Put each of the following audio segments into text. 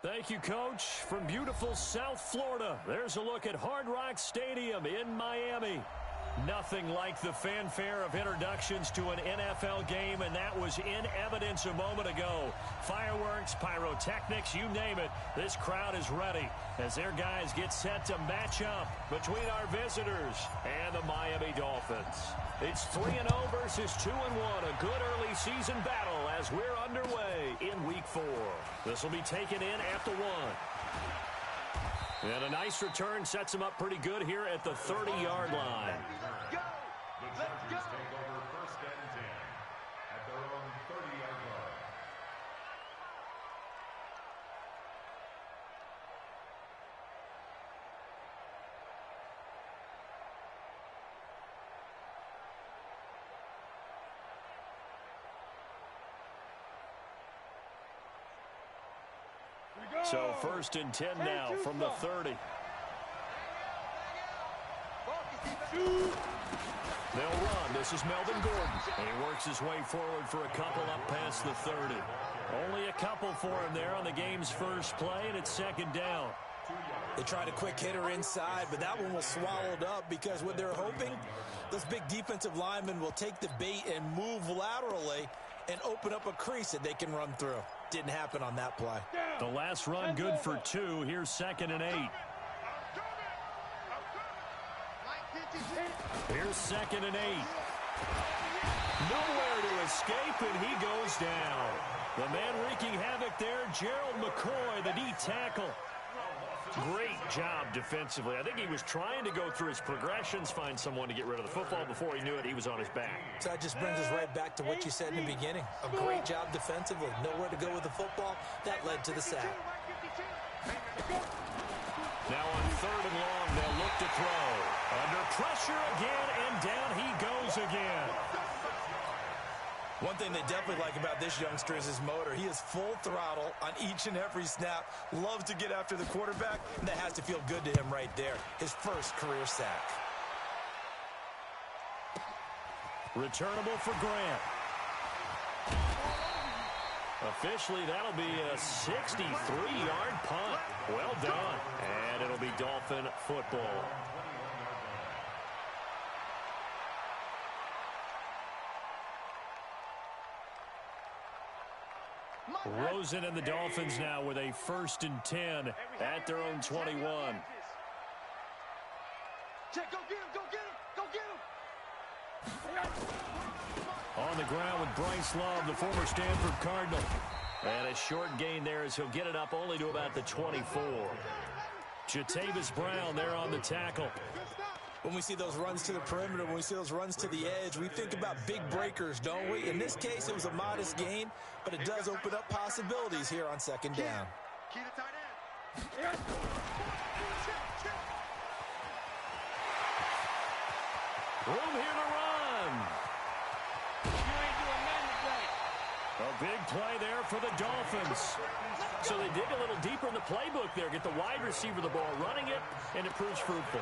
Thank you, Coach. From beautiful South Florida, there's a look at Hard Rock Stadium in Miami. Nothing like the fanfare of introductions to an NFL game, and that was in evidence a moment ago. Fireworks, pyrotechnics, you name it. This crowd is ready as their guys get set to match up between our visitors and the Miami Dolphins. It's 3-0 versus 2-1, a good early season battle as we're underway in Week 4. This will be taken in at the 1. And a nice return sets him up pretty good here at the 30-yard line. Go! Let's go! Take over first and 10 at their own 30-yard line. So first and 10 now from the 30. They'll run. This is Melvin Gordon. And he works his way forward for a couple up past the 30. Only a couple for him there on the game's first play, and it's second down. They tried a quick hitter inside, but that one was swallowed up because what they're hoping, those big defensive linemen will take the bait and move laterally and open up a crease that they can run through. Didn't happen on that play. The last run good for 2. Here's second and 8. Here's second and 8. Nowhere to escape, and he goes down. The man wreaking havoc there, Gerald McCoy, the D tackle. Great job defensively. I think he was trying to go through his progressions, find someone to get rid of the football. Before he knew it, he was on his back. So that just brings us right back to what you said in the beginning. A great job defensively. Nowhere to go with the football. That led to the sack. Now on third and long, they'll look to throw. Under pressure again, and down he goes again. One thing they definitely like about this youngster is his motor. He is full throttle on each and every snap. Loves to get after the quarterback, and that has to feel good to him right there. His first career sack. Returnable for Grant. Officially, that'll be a 63-yard punt. Well done. And it'll be Dolphin football. Rosen and the Dolphins now with a first and 10 at their own 21. Go get him, go get him, go get him. On the ground with Bryce Love, the former Stanford Cardinal. And a short gain there as he'll get it up only to about the 24. Jatavis Brown there on the tackle. When we see those runs to the perimeter, when we see those runs to the edge, we think about big breakers, don't we? In this case, it was a modest gain, but it does open up possibilities here on second down. Key to tight end. Room here to run. A big play there for the Dolphins. So they dig a little deeper in the playbook there, get the wide receiver the ball, running it, and it proves fruitful.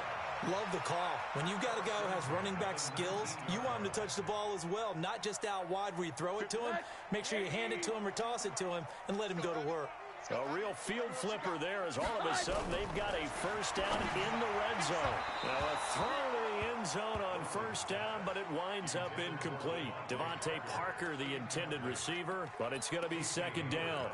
Love the call. When you've got a guy who has running back skills, you want him to touch the ball as well, not just out wide where you throw it to him. Make sure you hand it to him or toss it to him and let him go to work. A real field flipper there as all of a sudden they've got a first down in the red zone. Now a throw to the end zone on first down, but it winds up incomplete. Devontae Parker, the intended receiver, but it's going to be second down.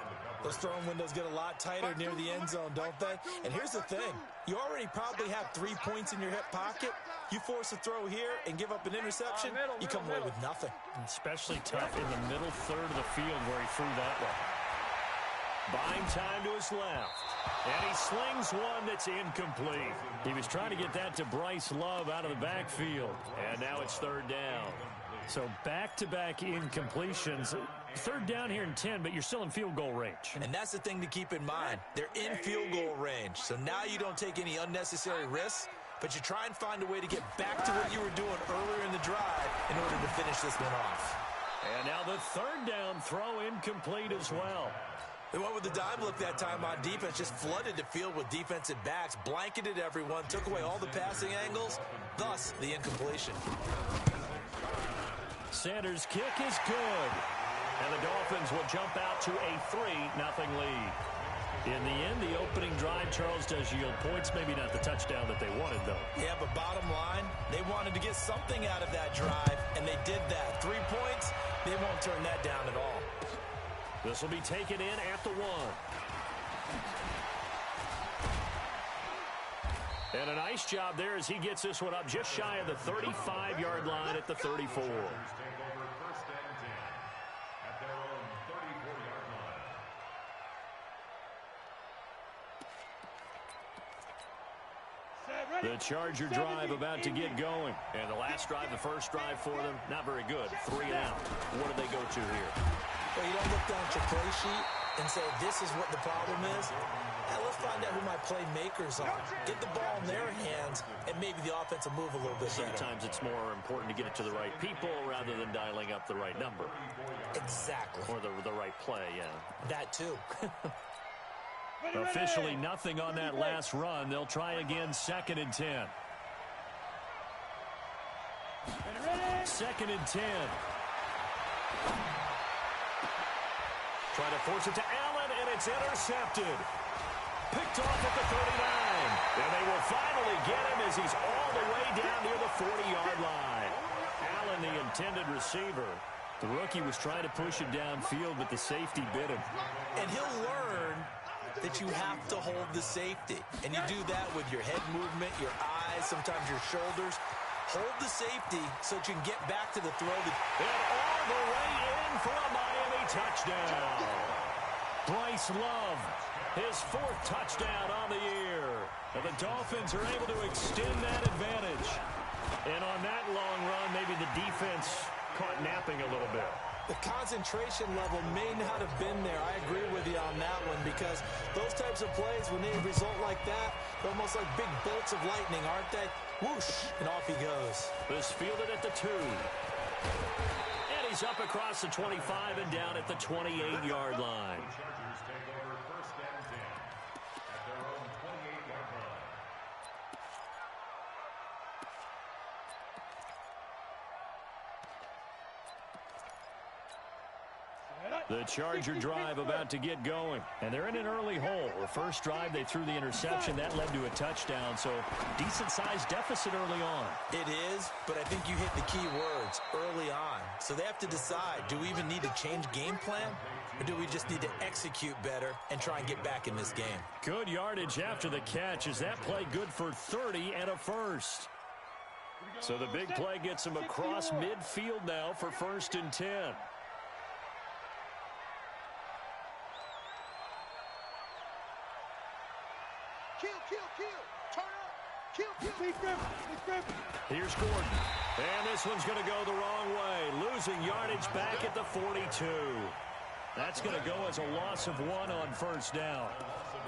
Those throwing windows get a lot tighter near the end zone, don't they? And here's the thing. You already probably have 3 points in your hip pocket. You force a throw here and give up an interception, you come away with nothing. Especially tough in the middle third of the field where he threw that one. Buying time to his left. And he slings one that's incomplete. He was trying to get that to Bryce Love out of the backfield. And now it's third down. So back-to-back incompletions. Third down here in 10, but you're still in field goal range. And that's the thing to keep in mind. They're in field goal range. So now you don't take any unnecessary risks, but you try and find a way to get back to what you were doing earlier in the drive in order to finish this one off. And now the third down throw incomplete as well. They went with the dime look that time on defense, just flooded the field with defensive backs, blanketed everyone, took away all the passing angles, thus the incompletion. Sanders' kick is good. And the Dolphins will jump out to a 3-0 lead. In the end, the opening drive, Charles, does yield points. Maybe not the touchdown that they wanted, though. Yeah, but bottom line, they wanted to get something out of that drive, and they did that. 3 points, they won't turn that down at all. This will be taken in at the 1. And a nice job there as he gets this one up just shy of the 35-yard line at the 34. The Charger drive about to get going. And the last drive, the first drive for them, not very good. 3 and out. What do they go to here? Well, you don't look down at your play sheet and say, this is what the problem is. Now, let's find out who my playmakers are. Get the ball in their hands, and maybe the offense will move a little bit better. Sometimes it's more important to get it to the right people rather than dialing up the right number. Exactly. Or the right play, yeah. That, too. Officially nothing on that last run. They'll try again, 2nd and 10. 2nd and 10. Try to force it to Allen, and it's intercepted. Picked off at the 39. And they will finally get him as he's all the way down near the 40-yard line. Allen, the intended receiver. The rookie was trying to push him downfield, but the safety bit him. And he'll learn that you have to hold the safety. And you do that with your head movement, your eyes, sometimes your shoulders. Hold the safety so that you can get back to the throw. And all the way in for a Miami touchdown. Bryce Love, his 4th touchdown on the year. And the Dolphins are able to extend that advantage. And on that long run, maybe the defense caught napping a little bit. The concentration level may not have been there. I agree with you on that one because those types of plays, when they result like that, they're almost like big bolts of lightning, aren't they? Whoosh, and off he goes. This fielded at the 2. And he's up across the 25 and down at the 28-yard line. The Charger drive about to get going. And they're in an early hole. The first drive, they threw the interception. That led to a touchdown. So, decent-sized deficit early on. It is, but I think you hit the key words, early on. So they have to decide, do we even need to change game plan? Or do we just need to execute better and try and get back in this game? Good yardage after the catch. Is that play good for 30 and a first? So the big play gets him across midfield now for 1st and 10. Here's Gordon. And this one's going to go the wrong way. Losing yardage back at the 42. That's going to go as a loss of 1 on 1st down.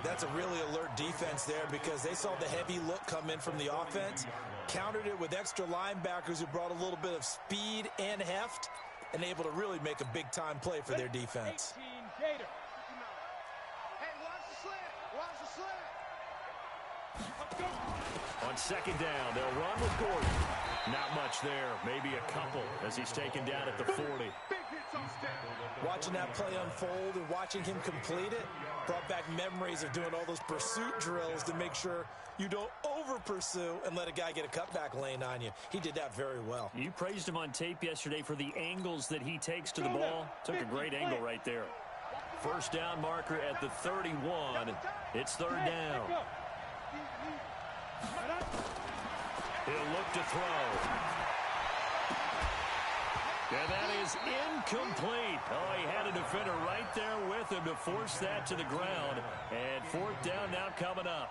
That's a really alert defense there because they saw the heavy look come in from the offense, countered it with extra linebackers who brought a little bit of speed and heft, and able to really make a big-time play for their defense. On 2nd down, they'll run with Gordon. Not much there, maybe a couple as he's taken down at the 40. Watching that play unfold and watching him complete it brought back memories of doing all those pursuit drills to make sure you don't over-pursue and let a guy get a cutback lane on you. He did that very well. You praised him on tape yesterday for the angles that he takes to the ball. Took a great angle right there. 1st down marker at the 31. It's 3rd down. He'll look to throw. And that is incomplete. Oh, he had a defender right there with him to force that to the ground. And 4th down now coming up.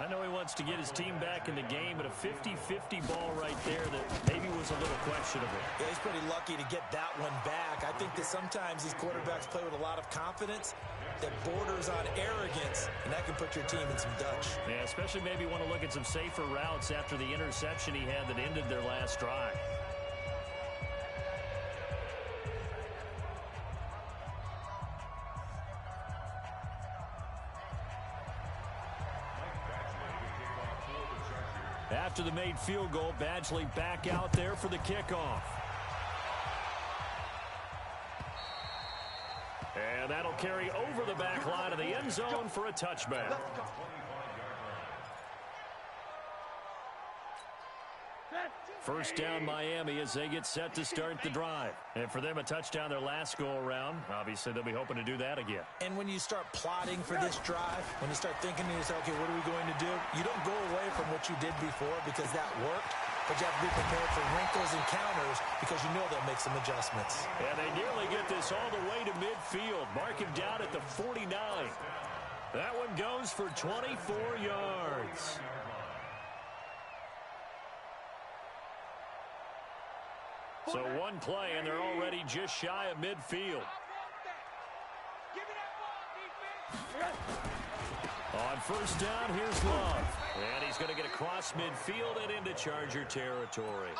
I know he wants to get his team back in the game, but a 50-50 ball right there that maybe was a little questionable. Yeah, he's pretty lucky to get that one back. I think that sometimes these quarterbacks play with a lot of confidence that borders on arrogance, and that can put your team in some Dutch. Yeah, especially maybe want to look at some safer routes after the interception he had that ended their last drive. After the made field goal, Badgley back out there for the kickoff. And that'll carry over the back line of the end zone for a touchback. First down Miami as they get set to start the drive. And for them, a touchdown their last go-around. Obviously, they'll be hoping to do that again. And when you start plotting for this drive, when you start thinking to yourself, okay, what are we going to do? You don't go away from what you did before because that worked. But you have to be prepared for wrinkles and counters because you know they'll make some adjustments. And they nearly get this all the way to midfield. Mark him down at the 49. That one goes for 24 yards. So one play, and they're already just shy of midfield. On first down, here's Love. And he's going to get across midfield and into Charger territory.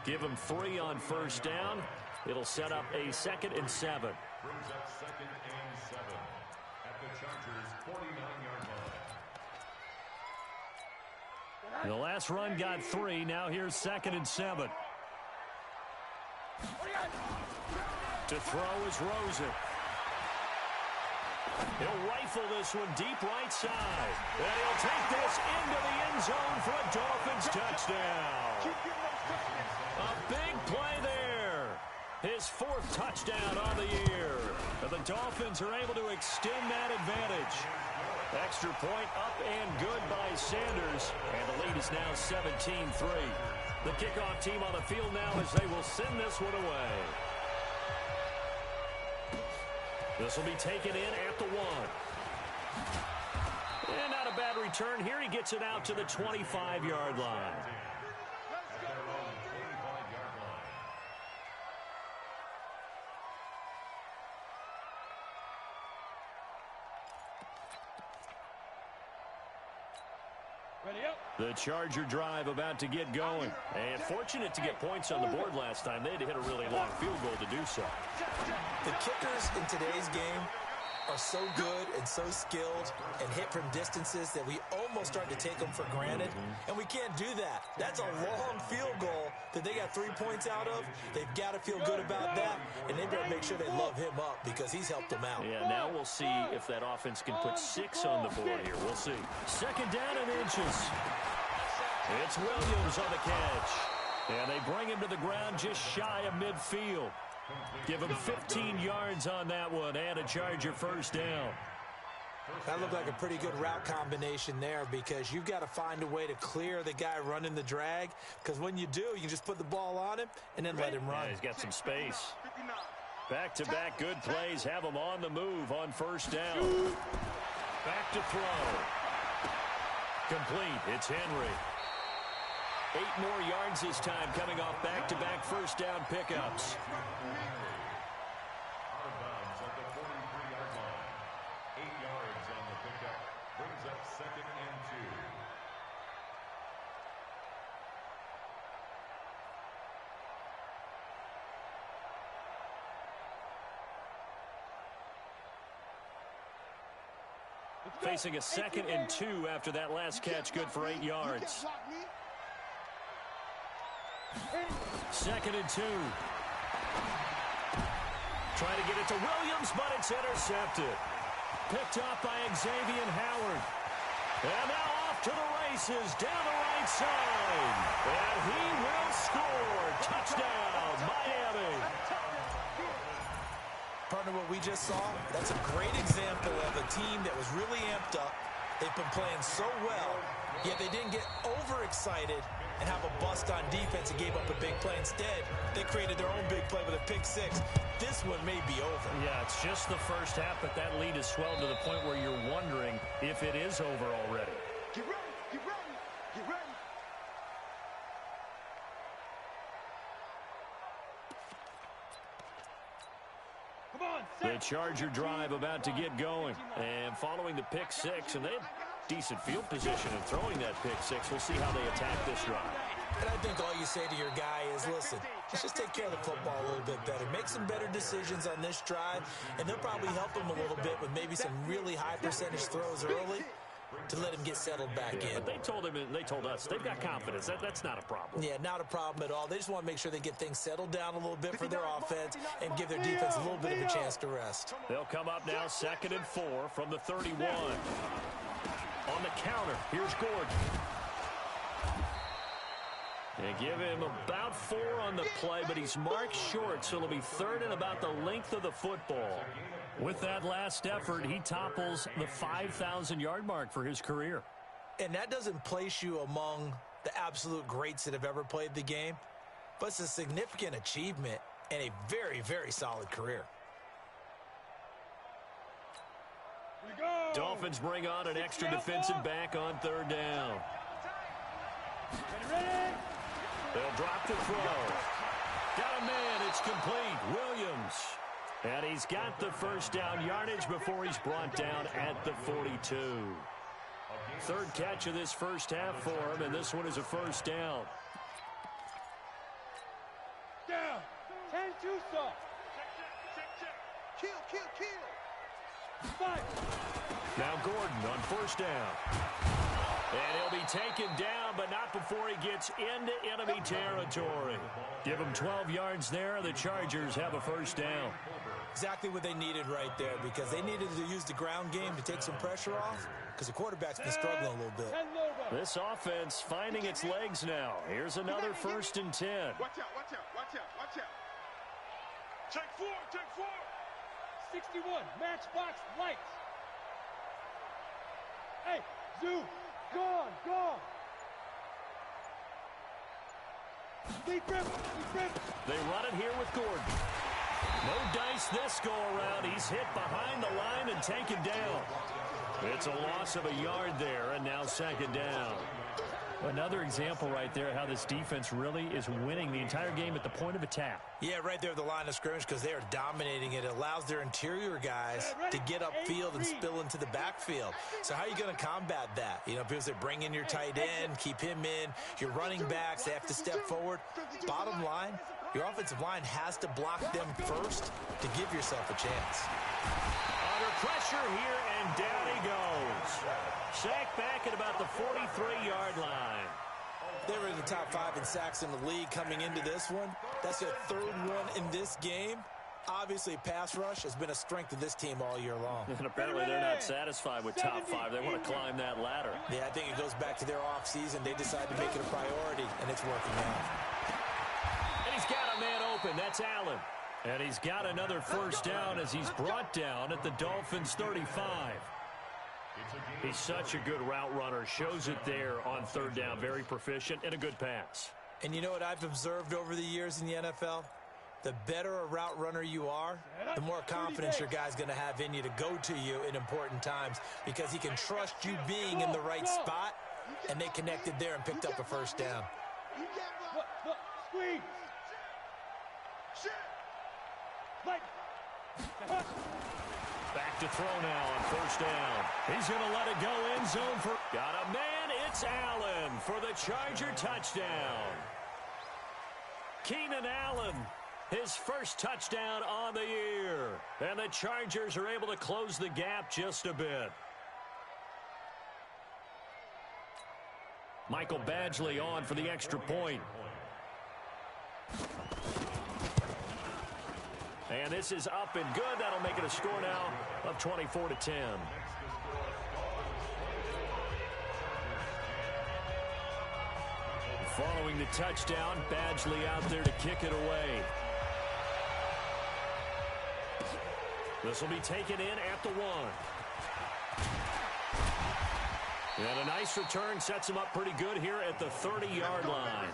Give him 3 on first down. It'll set up a 2nd and 7. Brings up 2nd and 7 at the Chargers' 49-yard line. The last run got 3. Now here's 2nd and 7. To throw is Rosen. He'll rifle this one deep right side. And he'll take this into the end zone for a Dolphins touchdown. A big play there. His 4th touchdown on the year. And the Dolphins are able to extend that advantage. Extra point up and good by Sanders. And the lead is now 17-3. The kickoff team on the field now as they will send this one away. This will be taken in at the 1. And not a bad return here. He gets it out to the 25-yard line. The Charger drive about to get going. And fortunate to get points on the board last time. They had to hit a really long field goal to do so. The kickers in today's game are so good and so skilled and hit from distances that we almost start to take them for granted. And we can't do that. That's a long field goal that they got 3 points out of. They've got to feel good about that. And they better make sure they love him up because he's helped them out. Yeah, now we'll see if that offense can put 6 on the board here. We'll see. 2nd down and inches. It's Williams on the catch. And they bring him to the ground just shy of midfield. Give him 15 yards on that one and a Charger first down. That looked like a pretty good route combination there because you've got to find a way to clear the guy running the drag because when you do, you can just put the ball on him and then let him run. Yeah, he's got some space. Back-to-back good plays have him on the move on first down. Back to throw. Complete. It's Henry. 8 more yards this time coming off back-to-back first down pickups. Out of bounds at the 43-yard line. 8 yards on the pickup. Brings up 2nd and 2. Facing a 2nd and 2 after that last catch, good for 8 yards. 2nd and 2. Trying to get it to Williams, but it's intercepted. Picked up by Xavier Howard. And now off to the races down the right side. And he will score. Touchdown, Miami. Partner, what we just saw, that's a great example of a team that was really amped up. They've been playing so well, yet they didn't get overexcited and have a bust on defense and gave up a big play. Instead, they created their own big play with a pick 6. This one may be over. Yeah, it's just the first half, but that lead has swelled to the point where you're wondering if it is over already. Get ready, get ready, get ready. Come on, The Charger drive about to get going. And following the pick 6, and they have decent field position in throwing that pick 6. We'll see how they attack this drive. And I think all you say to your guy is, listen, let's just take care of the football a little bit better. Make some better decisions on this drive, and they'll probably help him a little bit with maybe some really high percentage throws early. to let him get settled back in. But they told us, they've got confidence. That's not a problem. Yeah, not a problem at all. They just want to make sure they get things settled down a little bit for their offense and give their defense a little bit of a chance to rest. They'll come up now 2nd and 4 from the 31. On the counter, here's Gordon. They give him about 4 on the play, but he's marked short, so it'll be 3rd and about the length of the football. With that last effort, he topples the 5,000-yard mark for his career. And that doesn't place you among the absolute greats that have ever played the game, but it's a significant achievement and a very, very solid career. Dolphins bring on an extra defensive back on 3rd down. They'll drop the throw. Got a man. It's complete. Williams. And he's got the first down yardage before he's brought down at the 42. 3rd catch of this first half for him, and this one is a first down. Down. 10-2 soft. Kill. 5. Now Gordon on first down. And he'll be taken down, but not before he gets into enemy territory. Give him 12 yards there. The Chargers have a first down. Exactly what they needed right there, because they needed to use the ground game to take some pressure off, because the quarterback's been struggling a little bit. This offense finding its legs now. Here's another 1st and 10. Watch out. Check 4. 61, matchbox lights. Hey, Zoo, gone. Deep rip. They run it here with Gordon. No dice this go-around. He's hit behind the line and taken down. It's a loss of a yard there, and now 2nd down. Another example right there how this defense really is winning the entire game at the point of attack. Yeah, right there at the line of scrimmage, because they are dominating it. It allows their interior guys to get upfield and spill into the backfield. So how are you going to combat that? You know, because they bring in your tight end, keep him in. Your running backs, they have to step forward. Bottom line, your offensive line has to block them first to give yourself a chance. Under pressure here, and down he goes. Sacked back at about the 43-yard line. They were in the top 5 in sacks in the league coming into this one. That's their 3rd one in this game. Obviously, pass rush has been a strength of this team all year long. And apparently they're not satisfied with top 5. They want to climb that ladder. Yeah, I think it goes back to their offseason. They decided to make it a priority, and it's working out. And he's got a man open. That's Allen. And he's got another first down as he's brought down at the Dolphins' 35. He's such a good route runner. Shows it there on 3rd down. Very proficient and a good pass. And you know what I've observed over the years in the NFL? The better a route runner you are, the more confidence your guy's going to have in you to go to you in important times, because he can trust you being in the right spot, and they connected there and picked up a first down. Squeeze. Back to throw now on first down. He's going to let it go end zone for... Got a man. It's Allen for the Charger touchdown. Keenan Allen, his first touchdown on the year. And the Chargers are able to close the gap just a bit. Michael Badgley on for the extra point. And this is up and good. That'll make it a score now of 24-10. Following the touchdown, Badgley out there to kick it away. This will be taken in at the 1. And a nice return sets him up pretty good here at the 30-yard line.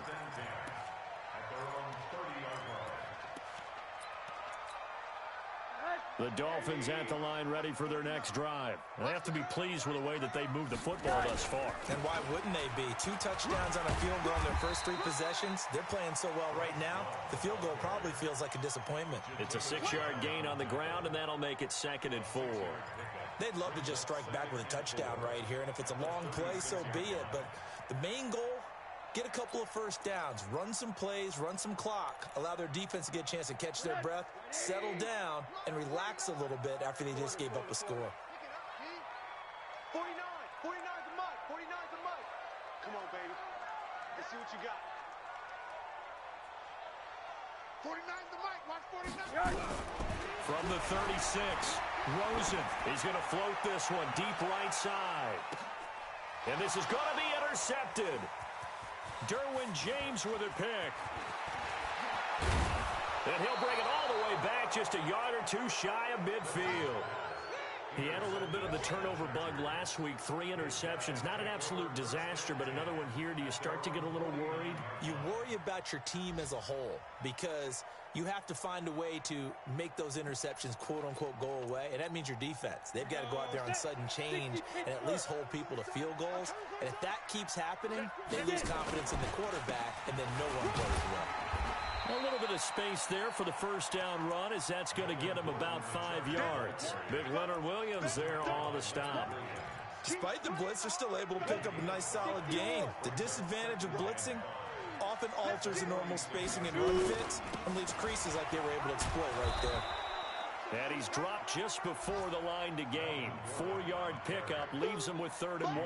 The Dolphins at the line ready for their next drive. They have to be pleased with the way that they moved the football thus far. And why wouldn't they be? 2 touchdowns on a field goal in their first 3 possessions. They're playing so well right now, the field goal probably feels like a disappointment. It's a 6-yard gain on the ground, and that'll make it 2nd and 4. They'd love to just strike back with a touchdown right here, and if it's a long play, so be it. But the main goal, get a couple of first downs, run some plays, run some clock, allow their defense to get a chance to catch their breath, settle down, and relax a little bit after they just gave up a score. 49 to see what you got. 49's the mic. Watch 49. From the 36, Rosen is going to float this one deep right side. And this is going to be intercepted. Derwin James with a pick. And he'll bring it all the way back, just a yard or two shy of midfield. He had a little bit of the turnover bug last week, 3 interceptions. Not an absolute disaster, but another one here. Do you start to get a little worried? You worry about your team as a whole because you have to find a way to make those interceptions, quote-unquote, go away, and that means your defense. They've got to go out there on sudden change and at least hold people to field goals. And if that keeps happening, they lose confidence in the quarterback, and then no one plays well. A little bit of space there for the first down run, as that's going to get him about 5 yards. Big Leonard Williams there on the stop. Despite the blitz, they're still able to pick up a nice solid gain. The disadvantage of blitzing often alters the normal spacing and run fits and leaves creases like they were able to exploit right there. And he's dropped just before the line to gain. 4-yard pickup leaves him with 3rd and 1.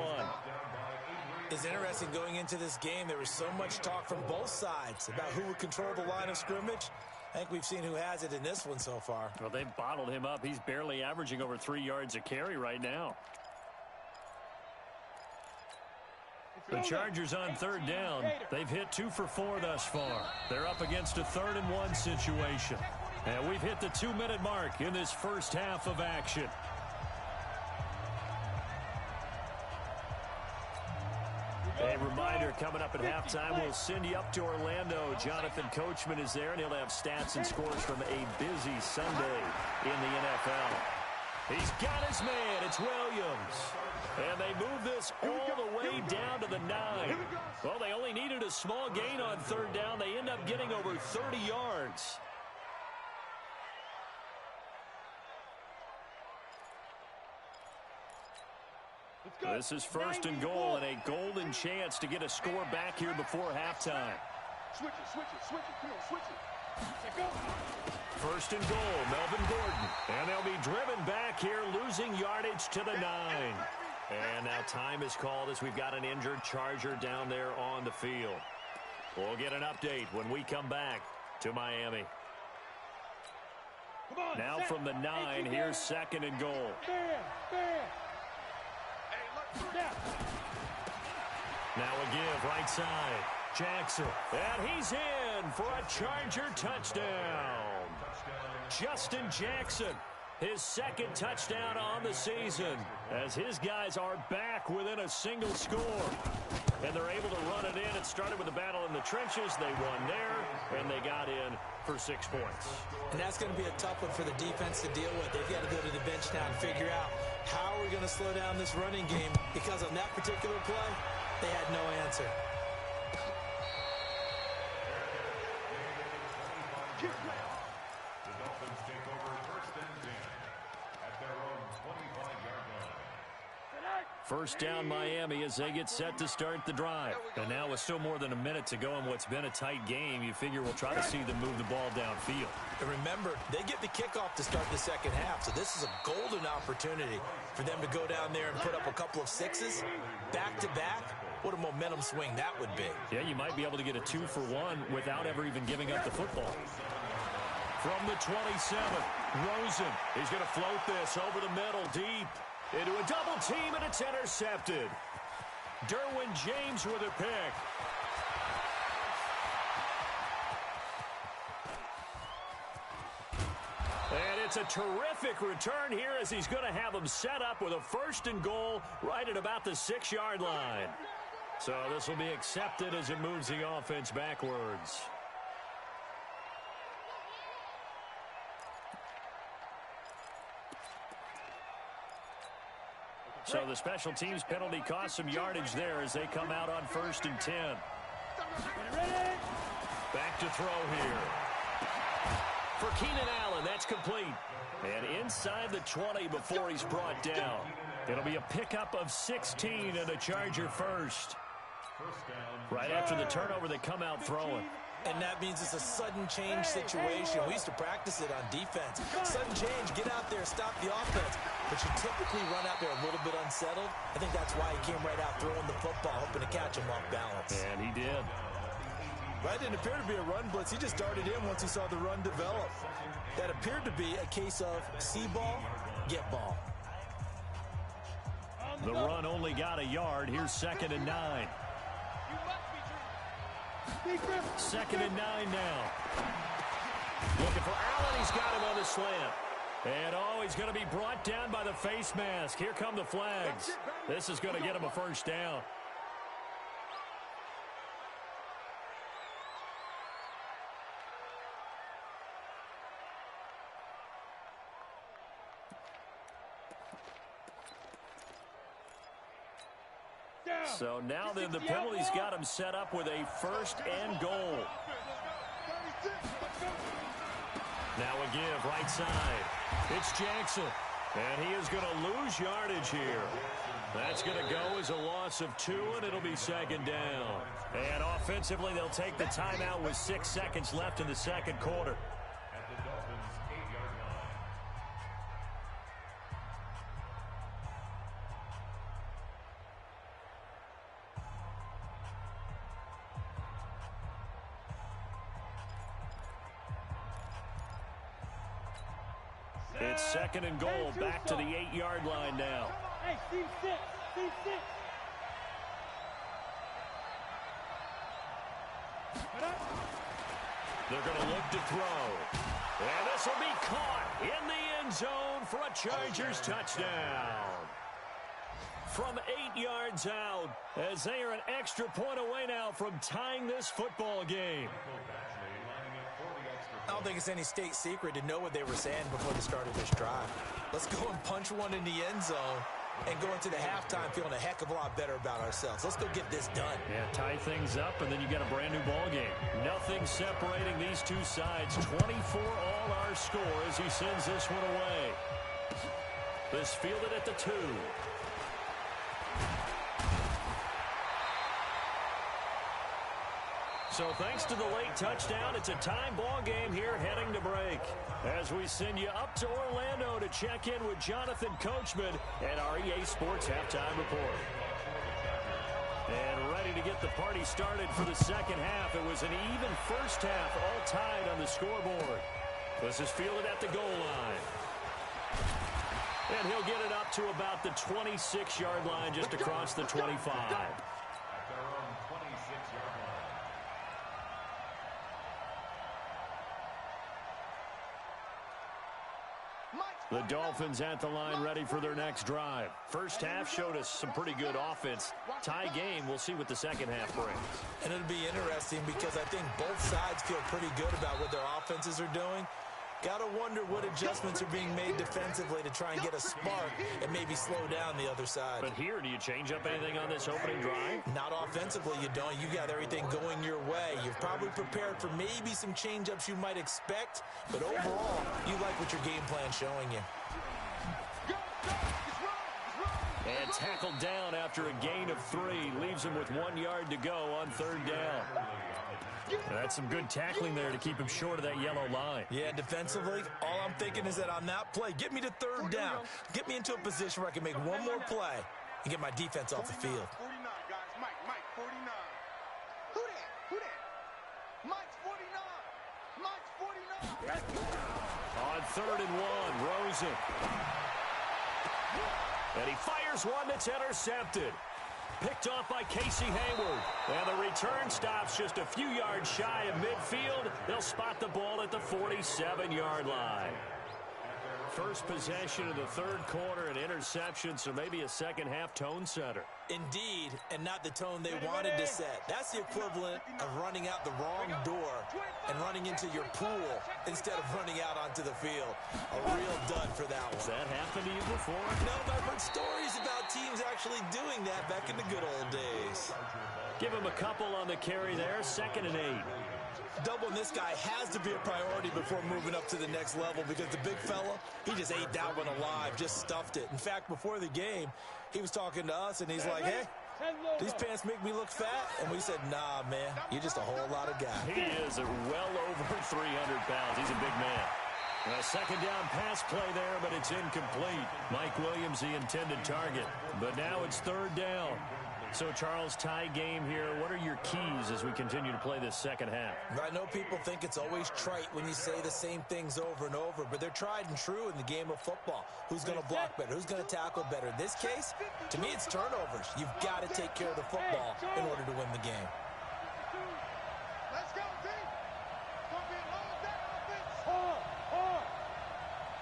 It's interesting going into this game. There was so much talk from both sides about who would control the line of scrimmage. I think we've seen who has it in this one so far. Well, they've bottled him up. He's barely averaging over 3 yards a carry right now. The Chargers on 3rd down. They've hit 2 for 4 thus far. They're up against a 3rd and 1 situation. And we've hit the 2-minute mark in this first half of action. A reminder, coming up at halftime, we'll send you up to Orlando. Jonathan Coachman is there, and he'll have stats and scores from a busy Sunday in the NFL. He's got his man. It's Williams. And they move this all the way down to the 9. Well, they only needed a small gain on 3rd down. They end up getting over 30 yards. This is 1st and goal, and a golden chance to get a score back here before halftime. Switch it, switch it, switch it. Come on, switch it. Go. 1st and goal, Melvin Gordon. And they'll be driven back here, losing yardage to the 9. And now time is called as we've got an injured Charger down there on the field. We'll get an update when we come back to Miami. Now from the 9, here's 2nd and goal. Now a give right side. Jackson. And he's in for a Charger touchdown. Justin Jackson, his 2nd touchdown on the season, as his guys are back within a single score. And they're able to run it in. It started with a battle in the trenches. They won there, and they got in for 6 points. And that's going to be a tough one for the defense to deal with. They've got to go to the bench now and figure out how we're going to slow down this running game, because on that particular play, they had no answer. The Dolphins take over 1st and 10 at their own 25-yard line. First down Miami as they get set to start the drive. And now with still more than a minute to go in what's been a tight game, you figure we'll try to see them move the ball downfield. And remember, they get the kickoff to start the second half, so this is a golden opportunity for them to go down there and put up a couple of 6s back-to-back. What a momentum swing that would be. Yeah, you might be able to get a 2-for-1 without ever even giving up the football. From the 27, Rosen. He's going to float this over the middle deep into a double team, and it's intercepted. Derwin James with a pick. And it's a terrific return here as he's going to have them set up with a 1st and goal right at about the 6-yard line. So this will be accepted as it moves the offense backwards. So the special teams penalty cost some yardage there as they come out on 1st and 10. Back to throw here. For Keenan Allen, that's complete. And inside the 20 before he's brought down. It'll be a pickup of 16 and a Charger first. Right after the turnover, they come out throwing. And that means it's a sudden change situation. We used to practice it on defense. Sudden change, get out there, stop the offense. But you typically run out there a little bit unsettled. I think that's why he came right out throwing the football, hoping to catch him off balance. And he did. That didn't appear to be a run blitz. He just darted in once he saw the run develop. That appeared to be a case of see ball, get ball. The run only got a yard. Here's 2nd and 9. 2nd and 9 now. Looking for Allen. He's got him on the slant. And he's going to be brought down by the face mask. Here come the flags. This is going to get him a first down. So now then the penalty's got him set up with a 1st and goal. Now a give right side. It's Jackson. And he is going to lose yardage here. That's going to go as a loss of 2, and it'll be 2nd down. And offensively, they'll take the timeout with 6 seconds left in the 2nd quarter. At the Dolphins' 8-yard line. It's 2nd and goal, back to the 8-yard line now. Hey, C6, C6. They're going to look to throw. And this will be caught in the end zone for a Chargers touchdown. From 8 yards out, as they are an extra point away now from tying this football game. I don't think it's any state secret to know what they were saying before the start of this drive. Let's go and punch one in the end zone and go into the halftime feeling a heck of a lot better about ourselves. Let's go get this done. Yeah, tie things up, and then you got a brand new ball game. Nothing separating these two sides. 24 all our score as he sends this one away. This fielded at the 2. So thanks to the late touchdown, it's a time ball game here heading to break. As we send you up to Orlando to check in with Jonathan Coachman and our EA Sports Halftime Report. And ready to get the party started for the second half. It was an even first half, all tied on the scoreboard. This is fielded at the goal line. And he'll get it up to about the 26-yard line, just across the 25. The Dolphins at the line ready for their next drive. First half showed us some pretty good offense. Tie game, we'll see what the second half brings. And it'll be interesting because I think both sides feel pretty good about what their offenses are doing. Got to wonder what adjustments are being made defensively to try and get a spark and maybe slow down the other side. But here, do you change up anything on this opening drive? Not offensively, you don't. You got everything going your way. You've probably prepared for maybe some change-ups you might expect, but overall, you like what your game plan's showing you. And tackled down after a gain of 3. Leaves him with 1 yard to go on 3rd down. That's some good tackling there to keep him short of that yellow line. Yeah, defensively, all I'm thinking is that on that play, get me to 3rd down. Get me into a position where I can make one more play and get my defense off the field. 49, guys. Mike, 49. Who that? Mike's 49. Mike's 49. On 3rd and 1, Rosen. And he fires one that's intercepted. Picked off by Casey Hayward. And the return stops just a few yards shy of midfield. They'll spot the ball at the 47-yard line. First possession of the 3rd quarter, an interception, so maybe a second-half tone setter. Indeed, and not the tone they wanted to set. That's the equivalent of running out the wrong door and running into your pool instead of running out onto the field. A real dud for that one. Has that happened to you before? No, but I've heard stories about teams actually doing that back in the good old days. Give him a couple on the carry there, 2nd and 8. Doubling this guy has to be a priority before moving up to the next level because the big fella, he just ate that one alive, just stuffed it. In fact, before the game, he was talking to us, and he's like, hey, These pants make me look fat. And we said, nah, man, you're just a whole lot of guy. He is well over 300 pounds. He's a big man. A second down pass play there, but it's incomplete. Mike Williams, the intended target. But now it's third down. So, Charles, tie game here. What are your keys as we continue to play this second half? I know people think it's always trite when you say the same things over and over, but they're tried and true in the game of football. Who's going to block better? Who's going to tackle better? In this case, to me, it's turnovers. You've got to take care of the football in order to win the game. Let's go, team. It's going to be a long day offense.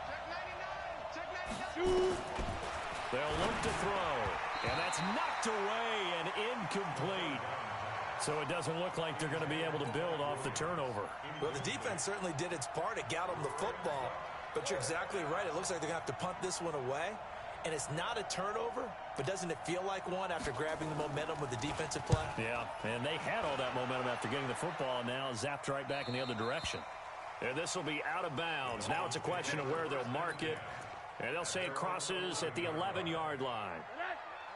Check 99. Check 99. They'll look to throw. And that's knocked away and incomplete. So it doesn't look like they're going to be able to build off the turnover. Well, the defense certainly did its part. It got them the football. But you're exactly right. It looks like they're going to have to punt this one away. And it's not a turnover, but doesn't it feel like one after grabbing the momentum with the defensive play? Yeah, and they had all that momentum after getting the football, and now zapped right back in the other direction. And this will be out of bounds. Now it's a question of where they'll mark it. And they'll say it crosses at the 11-yard line.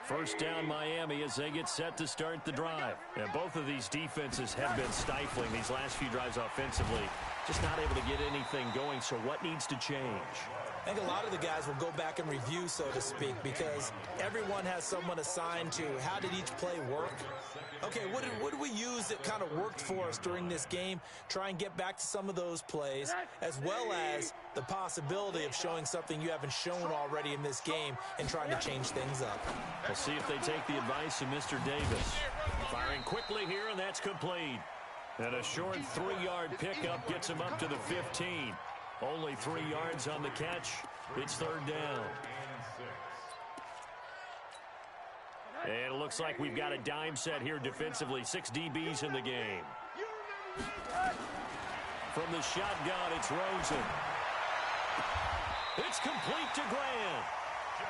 First down, Miami, as they get set to start the drive. And both of these defenses have been stifling these last few drives offensively. Just not able to get anything going, so what needs to change? I think a lot of the guys will go back and review, so to speak, because everyone has someone assigned to how did each play work. Okay, what did we use that kind of worked for us during this game? Try and get back to some of those plays, as well as the possibility of showing something you haven't shown already in this game and trying to change things up. We'll see if they take the advice of Mr. Davis. Firing quickly here, and that's complete. And a short 3-yard pickup gets him up to the 15. Only 3 yards on the catch. It's third down. And it looks like we've got a dime set here defensively. 6 DBs in the game. From the shotgun, it's Rosen. It's complete to Grant.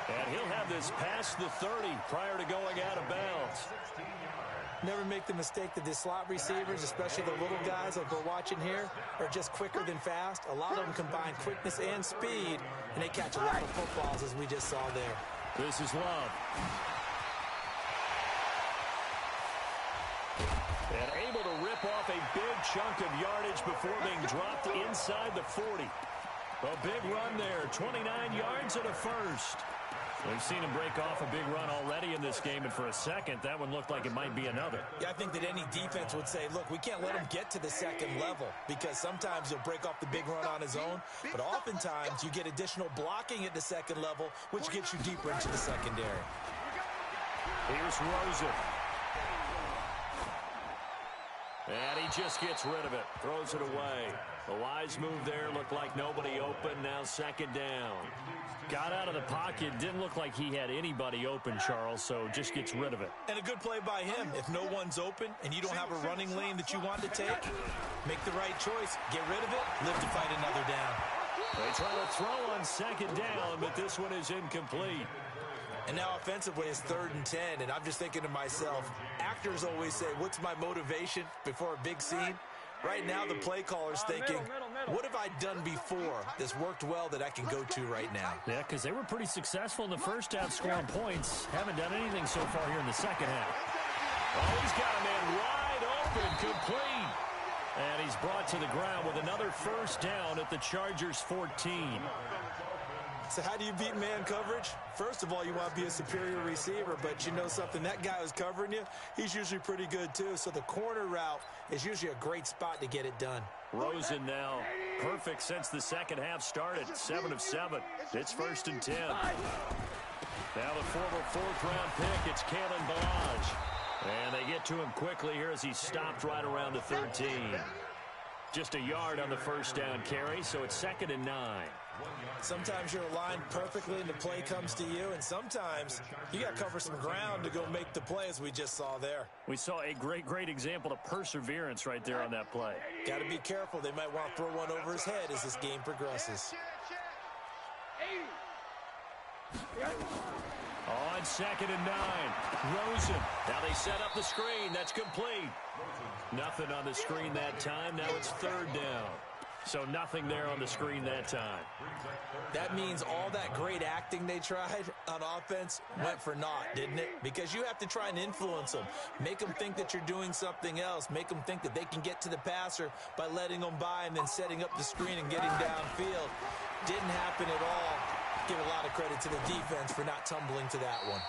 And he'll have this past the 30 prior to going out of bounds. Never make the mistake that the slot receivers, especially the little guys like we're watching here, are just quicker than fast. A lot of them combine quickness and speed, and they catch a lot of footballs, as we just saw there. This is Love. And able to rip off a big chunk of yardage before being dropped inside the 40. A big run there, 29 yards and a first. We've seen him break off a big run already in this game, and for a second, that one looked like it might be another. Yeah, I think that any defense would say, look, we can't let him get to the second level, because sometimes he'll break off the big run on his own, but oftentimes you get additional blocking at the second level, which gets you deeper into the secondary. Here's Rosen. And he just gets rid of it, throws it away. A wise move there, looked like nobody open, now second down. Got out of the pocket, didn't look like he had anybody open, Charles, so just gets rid of it. And a good play by him. If no one's open and you don't have a running lane that you want to take, make the right choice, get rid of it, live to fight another down. They try to throw on second down, but this one is incomplete. And now offensively it's 3rd and 10, and I'm just thinking to myself, actors always say, what's my motivation before a big scene? Right now the play caller's thinking, what have I done before that's worked well that I can go to right now? Yeah, because they were pretty successful in the first half scoring points. Haven't done anything so far here in the second half. Oh, he's got a man wide open, complete. And he's brought to the ground with another first down at the Chargers' 14. So how do you beat man coverage? First of all, you want to be a superior receiver, but you know something, that guy who's covering you, he's usually pretty good too. So the corner route is usually a great spot to get it done. Rosen now perfect since the second half started, 7 of 7. It's 1st and 10. Now the former 4th-round pick, it's Kalen Ballage. And they get to him quickly here as he's stopped right around the 13. Just a yard on the first down carry, so it's 2nd and 9. Sometimes you're aligned perfectly and the play comes to you, and sometimes you got to cover some ground to go make the play, as we just saw there. We saw a great example of perseverance right there on that play. Got to be careful. They might want to throw one over his head as this game progresses. On 2nd and 9, Rosen. Now they set up the screen. That's complete. Nothing on the screen that time. Now it's 3rd down. So nothing there on the screen that time. That means all that great acting they tried on offense went for naught, didn't it? Because you have to try and influence them. Make them think that you're doing something else. Make them think that they can get to the passer by letting them by and then setting up the screen and getting downfield. Didn't happen at all. Give a lot of credit to the defense for not tumbling to that one.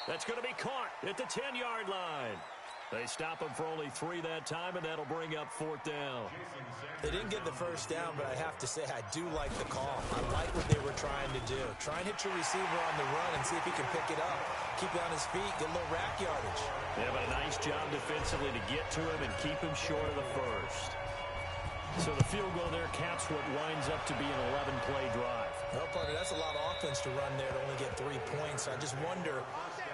That's going to be caught at the 10-yard line. They stop him for only 3 that time, and that'll bring up 4th down. They didn't get the first down, but I have to say I do like the call. I like what they were trying to do. Try and hit your receiver on the run and see if he can pick it up. Keep it on his feet, get a little rack yardage. Yeah, but a nice job defensively to get to him and keep him short of the first. So the field goal there caps what winds up to be an 11-play drive. Well, partner, that's a lot of offense to run there to only get 3 points. I just wonder,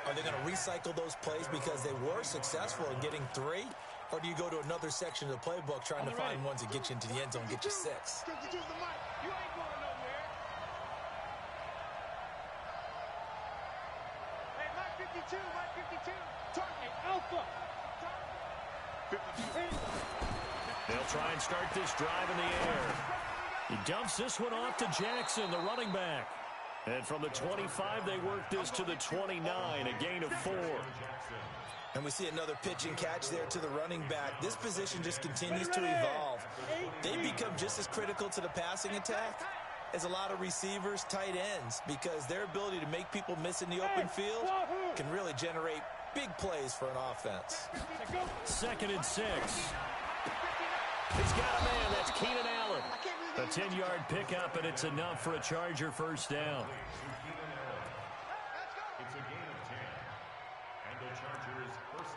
are they going to recycle those plays because they were successful in getting 3? Or do you go to another section of the playbook trying to find ones that get you into the end zone, get you 6? You ain't going nowhere. Hey, Mike 52. Target Alpha. 52. They'll try and start this drive in the air. He dumps this one off to Jackson, the running back. And from the 25, they work this to the 29, a gain of 4. And we see another pitch and catch there to the running back. This position just continues to evolve. They become just as critical to the passing attack as a lot of receivers, tight ends, because their ability to make people miss in the open field can really generate big plays for an offense. 2nd and 6. He's got a man. That's Keenan Allen. A 10-yard pickup, and it's enough for a Charger first down. It's a gain of 10. And the Chargers first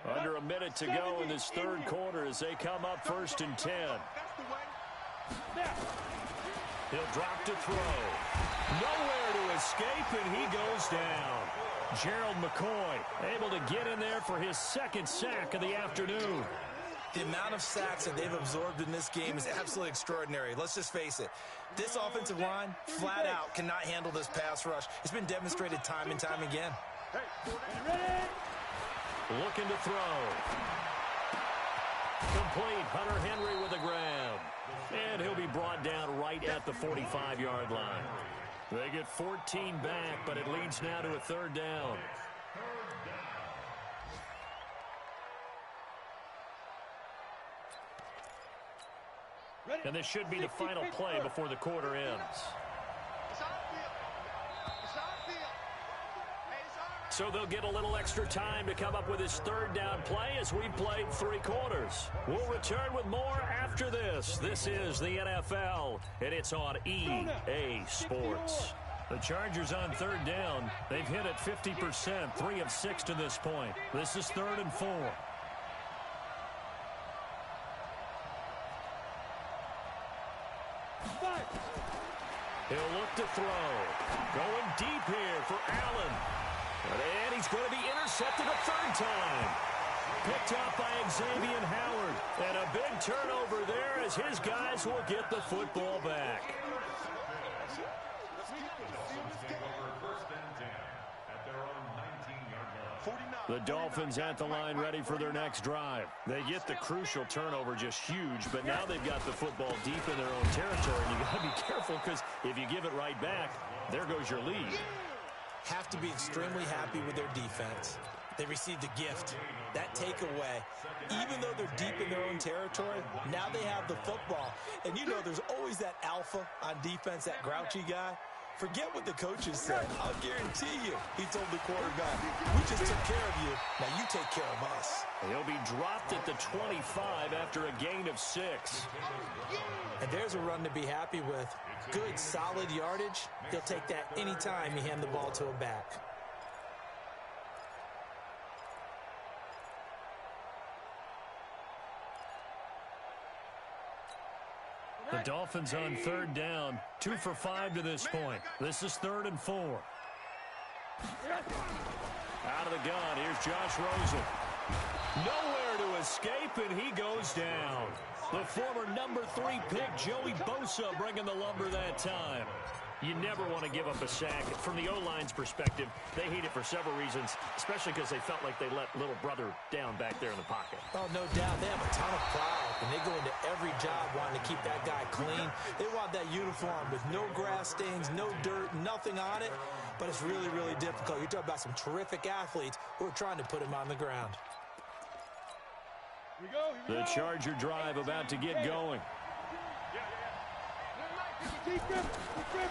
down. Under a minute to go in this 3rd quarter as they come up 1st and 10. He'll drop to throw. Nowhere to escape, and he goes down. Gerald McCoy able to get in there for his 2nd sack of the afternoon. The amount of sacks that they've absorbed in this game is absolutely extraordinary. Let's just face it. This offensive line, flat out, cannot handle this pass rush. It's been demonstrated time and time again. Looking to throw. Complete. Hunter Henry with a grab. And he'll be brought down right at the 45-yard line. They get 14 back, but it leads now to a 3rd down. And this should be the final play before the quarter ends. So they'll get a little extra time to come up with his 3rd down play as we've played 3 quarters. We'll return with more after this. This is the NFL, and it's on EA Sports. The Chargers on 3rd down. They've hit it 50%, 3 of 6 to this point. This is 3rd and 4. He'll look to throw. Going deep here for Allen. And he's going to be intercepted a 3rd time. Picked up by Xavier Howard. And a big turnover there as his guys will get the football back. The Dolphins at the line ready for their next drive. They get the crucial turnover, just huge, but now they've got the football deep in their own territory, and you got to be careful because if you give it right back, there goes your lead. Have to be extremely happy with their defense. They received a gift. That takeaway, even though they're deep in their own territory, now they have the football. And you know there's always that alpha on defense, that grouchy guy. Forget what the coaches said. I'll guarantee you, he told the quarterback, we just took care of you. Now you take care of us. He'll be dropped at the 25 after a gain of 6. And there's a run to be happy with. Good, solid yardage. He'll take that anytime you hand the ball to a back. The Dolphins on 3rd down, 2 for 5 to this point. This is 3rd and 4. Out of the gun, here's Josh Rosen. Nowhere to escape, and he goes down. The former number 3 pick, Joey Bosa, bringing the lumber that time. You never want to give up a sack. From the O-line's perspective, they hate it for several reasons, especially because they felt like they let little brother down back there in the pocket. Oh, no doubt. They have a ton of pride, and they go into every job wanting to keep that guy clean. They want that uniform with no grass stains, no dirt, nothing on it, but it's really, really difficult. You're talking about some terrific athletes who are trying to put him on the ground. The Charger drive about to get going.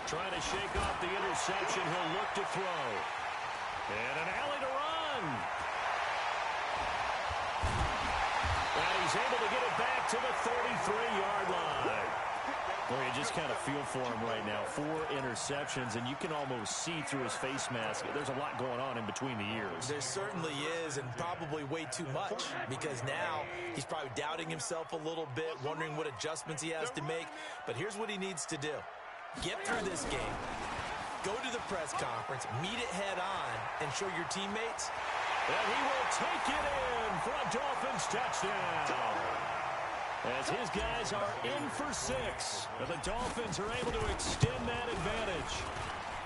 Trying to shake off the interception. He'll look to throw. And an alley to run. And he's able to get it back to the 33-yard line. Well, you just kind of feel for him right now. 4 interceptions, and you can almost see through his face mask. There's a lot going on in between the ears. There certainly is, and probably way too much, because now he's probably doubting himself a little bit, wondering what adjustments he has to make. But here's what he needs to do. Get through this game, go to the press conference, meet it head on, and show your teammates. And he will take it in for a Dolphins touchdown. As his guys are in for 6. And the Dolphins are able to extend that advantage.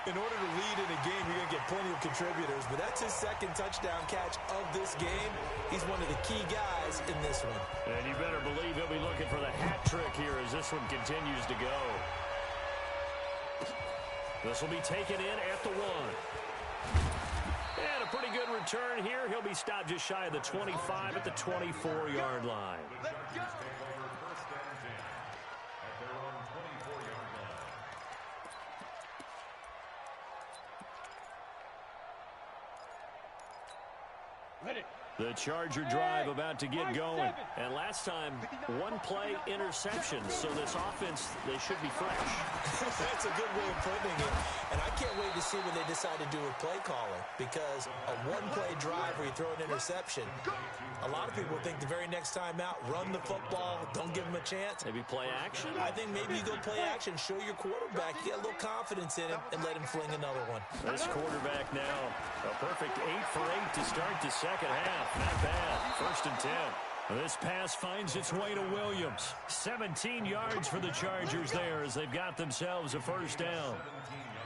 In order to lead in a game, you're going to get plenty of contributors, but that's his second touchdown catch of this game. He's one of the key guys in this one. And you better believe he'll be looking for the hat trick here as this one continues to go. This will be taken in at the 1. And a pretty good return here. He'll be stopped just shy of the 25 at the 24-yard line. The Charger drive about to get going. And last time, 1 play interception. So this offense, they should be fresh. That's a good way of putting it. And I can't wait to see what they decide to do with play calling. Because a 1-play drive where you throw an interception, a lot of people think the very next time out, run the football, don't give them a chance. Maybe play action? I think maybe you go play action, show your quarterback, you get a little confidence in him, and let him fling another one. This quarterback now, a perfect 8 for 8 to start the second half. Not bad. 1st and 10. This pass finds its way to Williams. 17 yards for the Chargers there as they've got themselves a first down.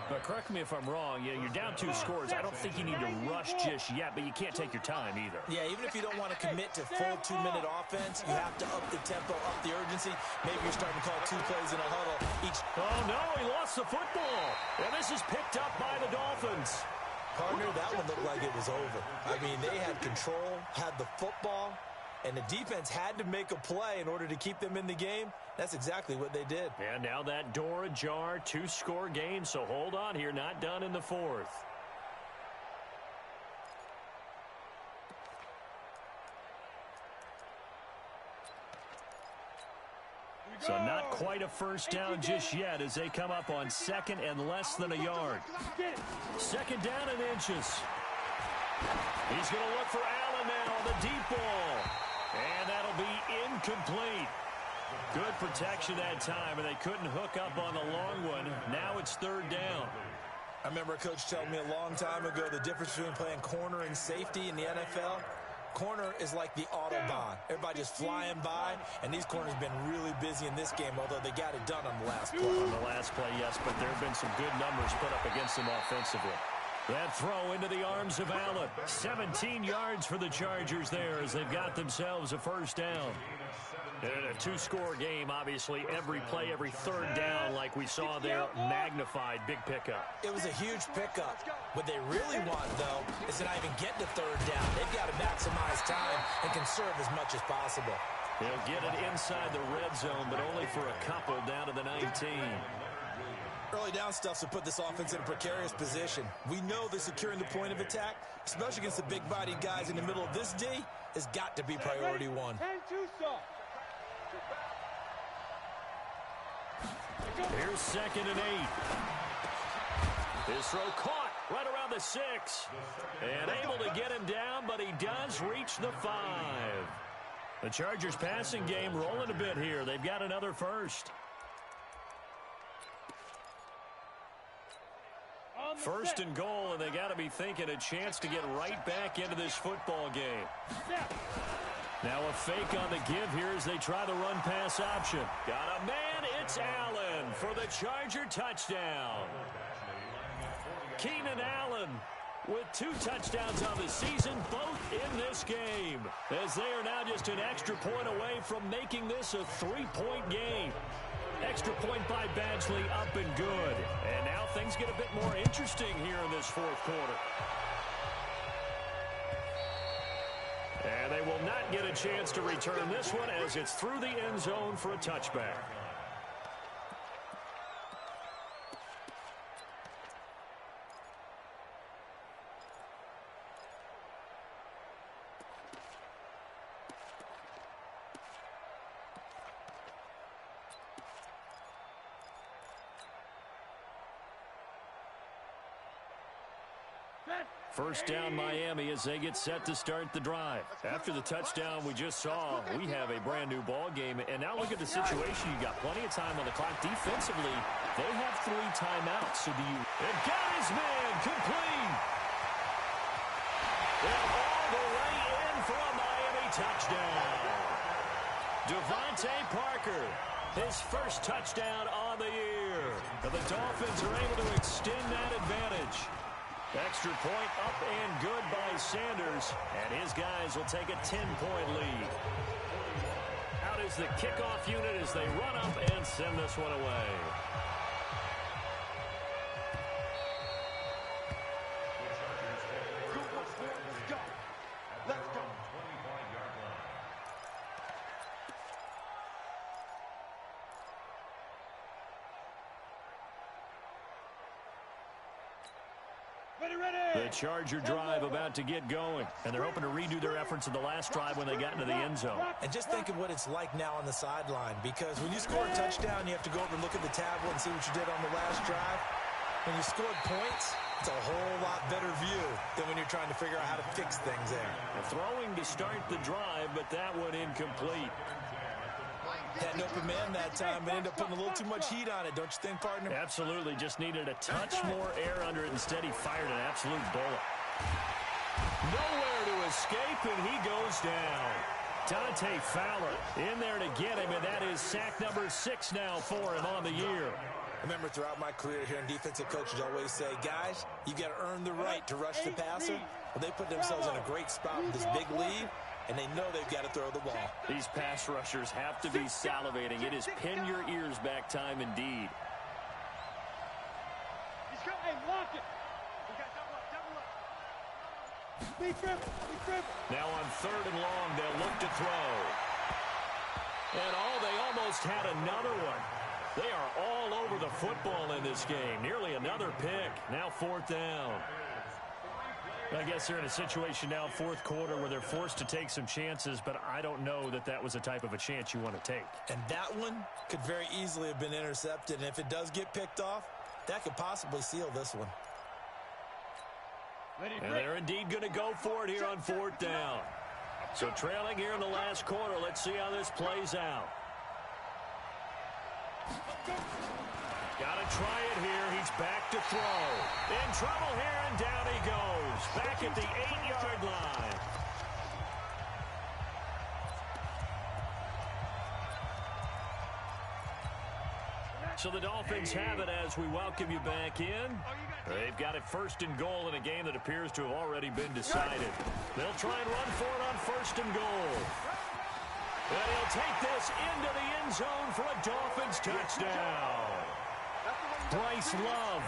But correct me if I'm wrong. You're down 2 scores. I don't think you need to rush just yet, but you can't take your time either. Yeah, even if you don't want to commit to full 2-minute offense, you have to up the tempo, up the urgency. Maybe you're starting to call 2 plays in a huddle each. Oh, no, he lost the football. And this is picked up by the Dolphins. Partner, that one looked like it was over. I mean, they had control, had the football, and the defense had to make a play in order to keep them in the game. That's exactly what they did. And now that door ajar, 2-score game, so hold on here, not done in the 4th. So not quite a first down just yet as they come up on 2nd and less than a yard. 2nd down and inches. He's going to look for Allen now on the deep ball. And that'll be incomplete. Good protection that time, and they couldn't hook up on the long one. Now it's 3rd down. I remember a coach telling me a long time ago the difference between playing corner and safety in the NFL. Corner is like the Autobahn. Everybody just flying by, and these corners have been really busy in this game, although they got it done on the last play. On the last play, yes, but there have been some good numbers put up against them offensively. That throw into the arms of Allen. 17 yards for the Chargers there as they've got themselves a first down. In a 2-score game, obviously, every play, every 3rd down, like we saw there, magnified, big pickup. It was a huge pickup. What they really want, though, is to not even get to 3rd down. They've got to maximize time and conserve as much as possible. They'll get it inside the red zone, but only for a couple down to the 19. Early down stuff to put this offense in a precarious position. We know that securing the point of attack, especially against the big-bodied guys in the middle of this D, has got to be priority 1. Here's 2nd and 8. His throw caught right around the 6. And able to get him down, but he does reach the 5. The Chargers passing game rolling a bit here. They've got another first. 1st and goal, and they got to be thinking a chance to get right back into this football game. Now a fake on the give here as they try the run-pass option. Got a man It's Allen for the Charger touchdown. Keenan Allen with 2 touchdowns on the season, both in this game, as they are now just an extra point away from making this a 3-point game. Extra point by Badgley, up and good. And now things get a bit more interesting here in this fourth quarter. And they will not get a chance to return this one as it's through the end zone for a touchback. First down Miami as they get set to start the drive. After the touchdown we just saw, we have a brand new ball game. And now look at the situation. You got plenty of time on the clock. Defensively, they have 3 timeouts. So do you... And got his man complete. And all the way in for a Miami touchdown. Devontae Parker, his first touchdown on the year. The Dolphins are able to extend that advantage. Extra point up and good by Sanders, and his guys will take a 10-point lead. Out is the kickoff unit as they run up and send this one away. Let's go. The Charger drive about to get going, and they're hoping to redo their efforts in the last drive when they got into the end zone. And just think of what it's like now on the sideline, because when you score a touchdown, you have to go over and look at the tablet and see what you did on the last drive. When you scored points, it's a whole lot better view than when you're trying to figure out how to fix things there. Throwing to start the drive, but that one incomplete. Had an open man that time, but ended up putting a little too much heat on it, don't you think, partner? Absolutely. Just needed a touch more air under it. Instead, he fired an absolute bullet. Nowhere to escape, and he goes down. Dante Fowler in there to get him, and that is sack number 6 now for him on the year. I remember throughout my career hearing defensive coaches always say, guys, you got to earn the right to rush the passer. Well, they put themselves in a great spot with this big lead, and they know they've got to throw the ball. These pass rushers have to be salivating. It is pin your ears back time indeed. He's got a lock it. We got double up. Be dribble. Now on 3rd and long, they'll look to throw. And they almost had another one. They are all over the football in this game. Nearly another pick. Now 4th down. I guess they're in a situation now, 4th quarter, where they're forced to take some chances, but I don't know that that was the type of a chance you want to take. And that one could very easily have been intercepted, and if it does get picked off, that could possibly seal this one. And they're indeed going to go for it here on 4th down. So trailing here in the last quarter, let's see how this plays out. Got to try it here. He's back to throw. In trouble here, and down he goes. Back at the 8-yard line. So the Dolphins have it as we welcome you back in. They've got it 1st and goal in a game that appears to have already been decided. They'll try and run for it on 1st and goal. And he'll take this into the end zone for a Dolphins touchdown. Bryce Love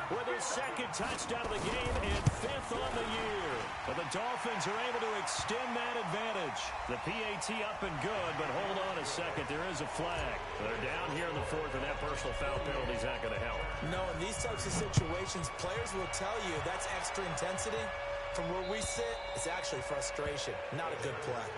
with his 2nd touchdown of the game and 5th on the year. But the Dolphins are able to extend that advantage. The PAT up and good, but hold on a second. There is a flag. They're down here in the 4th, and that personal foul penalty is not going to help. No, in these types of situations, players will tell you that's extra intensity. From where we sit, it's actually frustration, not a good play.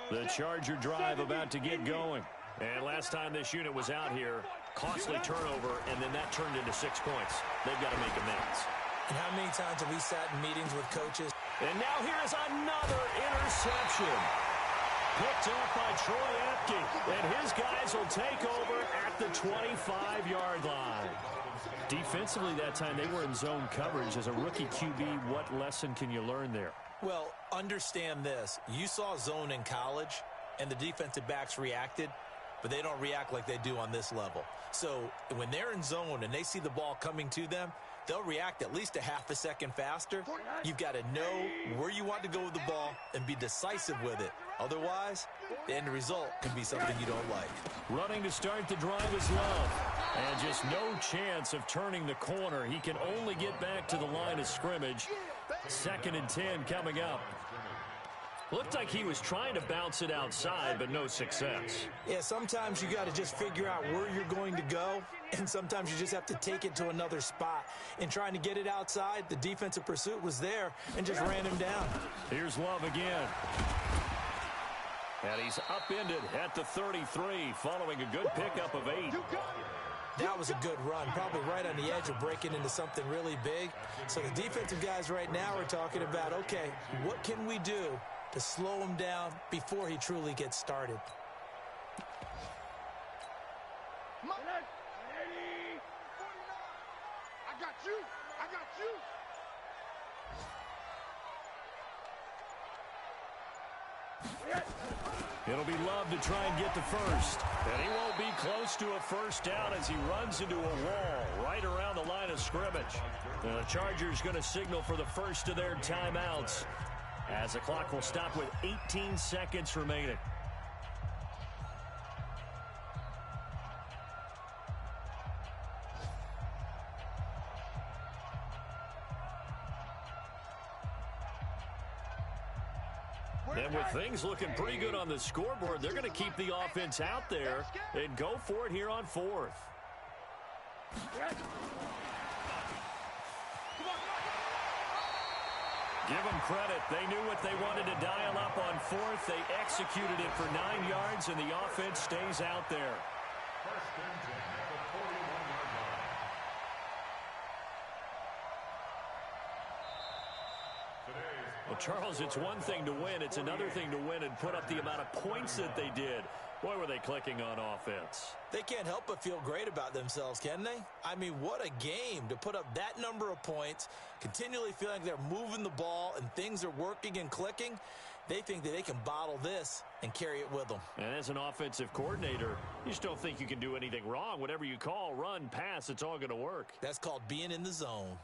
The Charger drive about to get going. And last time this unit was out here, costly turnover, and then that turned into 6 points. They've got to make amends. And how many times have we sat in meetings with coaches And now here is another interception. Picked up by Troy Apke. And his guys will take over at the 25-yard line. Defensively that time, they were in zone coverage. As a rookie QB, what lesson can you learn there? Well, understand this. You saw zone in college, and the defensive backs reacted, but they don't react like they do on this level. So when they're in zone and they see the ball coming to them, they'll react at least a half a second faster. You've got to know where you want to go with the ball and be decisive with it. Otherwise, the end result can be something you don't like. Running to start the drive is Love. And just no chance of turning the corner. He can only get back to the line of scrimmage. 2nd and 10 coming up. Looked like he was trying to bounce it outside, but no success. Yeah, sometimes you got to just figure out where you're going to go, and sometimes you just have to take it to another spot. In trying to get it outside, the defensive pursuit was there and just ran him down. Here's Love again. And he's upended at the 33, following a good pickup of 8. That was a good run, probably right on the edge of breaking into something really big. So the defensive guys right now are talking about, okay, what can we do to slow him down before he truly gets started? I got you. I got you. It'll be Love to try and get the first. And he won't be close to a first down as he runs into a wall right around the line of scrimmage. And the Chargers going to signal for the first of their timeouts as the clock will stop with 18 seconds remaining. And with things looking pretty good on the scoreboard, they're going to keep the offense out there and go for it here on 4th. Give them credit. They knew what they wanted to dial up on 4th. They executed it for 9 yards, and the offense stays out there. First and 10 at the 41-yard line. Well, Charles, it's one thing to win. It's another thing to win and put up the amount of points that they did. Boy, were they clicking on offense. They can't help but feel great about themselves, can they? I mean, what a game to put up that number of points, continually feeling like they're moving the ball and things are working and clicking. They think that they can bottle this and carry it with them. And as an offensive coordinator, you just don't think you can do anything wrong. Whatever you call, run, pass, it's all going to work. That's called being in the zone.